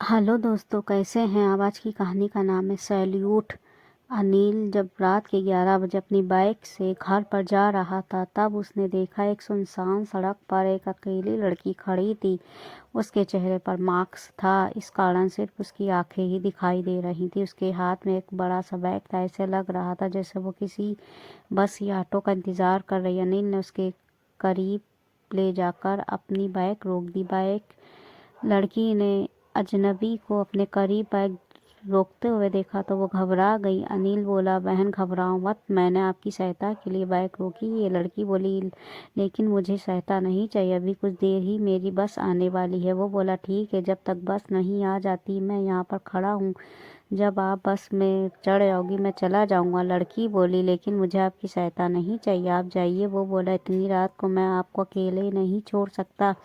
Hello दोस्तों, कैसे हैं आप। आज की कहानी का नाम है सैल्यूट। अनिल जब रात के 11 बजे अपनी बाइक से घर पर जा रहा था तब उसने देखा एक सुनसान सड़क पर एक अकेली लड़की खड़ी थी। उसके चेहरे पर मास्क था, इस कारण सिर्फ उसकी आंखें ही दिखाई दे रही थी। उसके हाथ में एक बड़ा सा बैग था, ऐसे लग रहा था जैसे वो किसी बस या ऑटो का इंतज़ार कर रही। अनिल ने उसके करीब ले जाकर अपनी बाइक रोक दी। बाइक लड़की ने अजनबी को अपने करीब बाइक रोकते हुए देखा तो वो घबरा गई। अनिल बोला, बहन घबराओ मत, मैंने आपकी सहायता के लिए बाइक रोकी। ये लड़की बोली, लेकिन मुझे सहायता नहीं चाहिए, अभी कुछ देर ही मेरी बस आने वाली है। वो बोला, ठीक है, जब तक बस नहीं आ जाती मैं यहाँ पर खड़ा हूँ। जब आप बस में चढ़ जाओगी मैं चला जाऊँगा। लड़की बोली, लेकिन मुझे आपकी सहायता नहीं चाहिए, आप जाइए। वो बोला, इतनी रात को मैं आपको अकेले नहीं छोड़ सकता।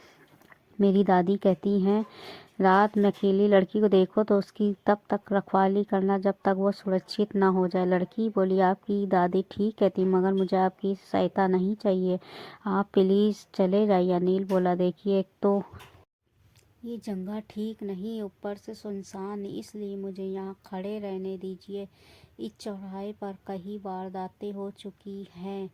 मेरी दादी कहती हैं रात में अकेली लड़की को देखो तो उसकी तब तक रखवाली करना जब तक वो सुरक्षित ना हो जाए। लड़की बोली, आपकी दादी ठीक कहती, मगर मुझे आपकी सहायता नहीं चाहिए, आप प्लीज़ चले जाइए। अनिल बोला, देखिए, एक तो ये जगह ठीक नहीं, ऊपर से सुनसान, इसलिए मुझे यहाँ खड़े रहने दीजिए। इस चौराहे पर कई वारदातें हो चुकी हैं।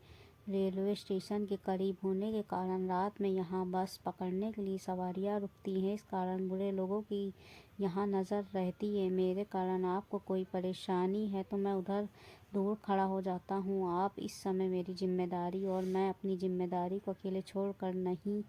रेलवे स्टेशन के करीब होने के कारण रात में यहाँ बस पकड़ने के लिए सवारियाँ रुकती हैं, इस कारण बुरे लोगों की यहाँ नज़र रहती है। मेरे कारण आपको कोई परेशानी है तो मैं उधर दूर खड़ा हो जाता हूँ। आप इस समय मेरी जिम्मेदारी और मैं अपनी जिम्मेदारी को अकेले छोड़कर नहीं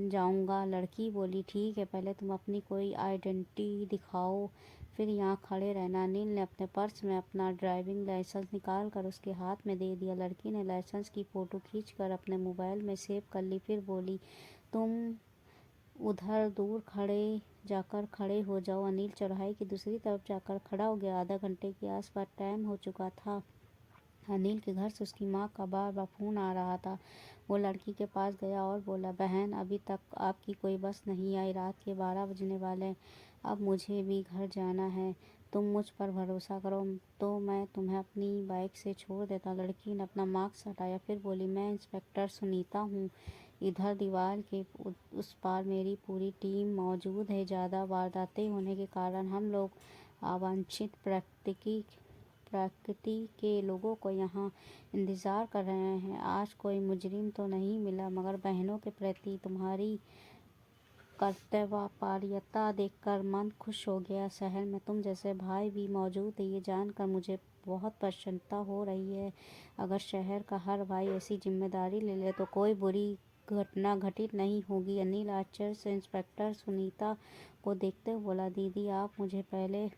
जाऊंगा। लड़की बोली, ठीक है, पहले तुम अपनी कोई आइडेंटिटी दिखाओ, फिर यहाँ खड़े रहना। अनिल ने अपने पर्स में अपना ड्राइविंग लाइसेंस निकाल कर उसके हाथ में दे दिया। लड़की ने लाइसेंस की फ़ोटो खींचकर अपने मोबाइल में सेव कर ली। फिर बोली, तुम उधर दूर जाकर खड़े हो जाओ। अनिल चौराहे की दूसरी तरफ जाकर खड़ा हो गया। आधा घंटे के आसपास टाइम हो चुका था। अनिल के घर से उसकी माँ का बार बार फ़ोन आ रहा था। वो लड़की के पास गया और बोला, बहन अभी तक आपकी कोई बस नहीं आई, रात के 12 बजने वाले हैं, अब मुझे भी घर जाना है, तुम मुझ पर भरोसा करो तो मैं तुम्हें अपनी बाइक से छोड़ देता। लड़की ने अपना मास्क हटाया, फिर बोली, मैं इंस्पेक्टर सुनीता हूँ, इधर दीवार के उस पार मेरी पूरी टीम मौजूद है। ज़्यादा वारदातें होने के कारण हम लोग अवांछित प्रकृति के लोगों को यहाँ इंतज़ार कर रहे हैं। आज कोई मुजरिम तो नहीं मिला, मगर बहनों के प्रति तुम्हारी कर्तव्यपरायणता देखकर मन खुश हो गया। शहर में तुम जैसे भाई भी मौजूद है, ये जानकर मुझे बहुत प्रसन्नता हो रही है। अगर शहर का हर भाई ऐसी जिम्मेदारी ले ले तो कोई बुरी घटना घटित नहीं होगी। अनिल आश्चर्य से इंस्पेक्टर सुनीता को देखते हुए बोला, दीदी आप मुझे पहले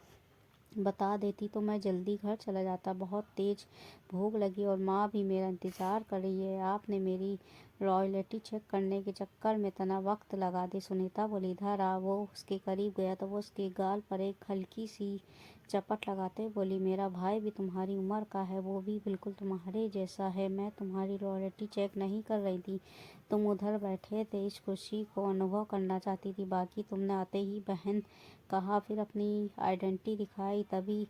बता देती तो मैं जल्दी घर चला जाता, बहुत तेज़ भूख लगी और माँ भी मेरा इंतज़ार कर रही है। आपने मेरी रॉयल्टी चेक करने के चक्कर में इतना वक्त लगा दी। सुनीता बोली, इधर आ। वो उसके करीब गया तो वो उसके गाल पर एक हल्की सी चपट लगाते बोली, मेरा भाई भी तुम्हारी उम्र का है, वो भी बिल्कुल तुम्हारे जैसा है। मैं तुम्हारी रॉयल्टी चेक नहीं कर रही थी, तुम उधर बैठे थे, इस खुशी को अनुभव करना चाहती थी। बाकी तुमने आते ही बहन कहा, फिर अपनी आइडेंटिटी दिखाई, तभी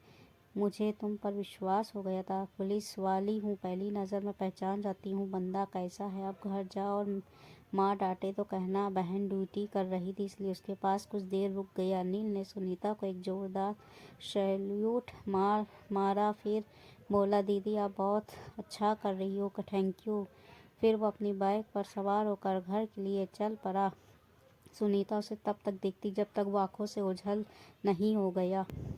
मुझे तुम पर विश्वास हो गया था। पुलिस वाली हूँ, पहली नज़र में पहचान जाती हूँ बंदा कैसा है। अब घर जाओ और माँ डांटे तो कहना बहन ड्यूटी कर रही थी इसलिए उसके पास कुछ देर रुक गई। अनिल ने सुनीता को एक जोरदार सैल्यूट मारा, फिर बोला, दीदी आप बहुत अच्छा कर रही हो, थैंक यू। फिर वो अपनी बाइक पर सवार होकर घर के लिए चल पड़ा। सुनीता उसे तब तक देखती जब तक वो आंखों से ओझल नहीं हो गया।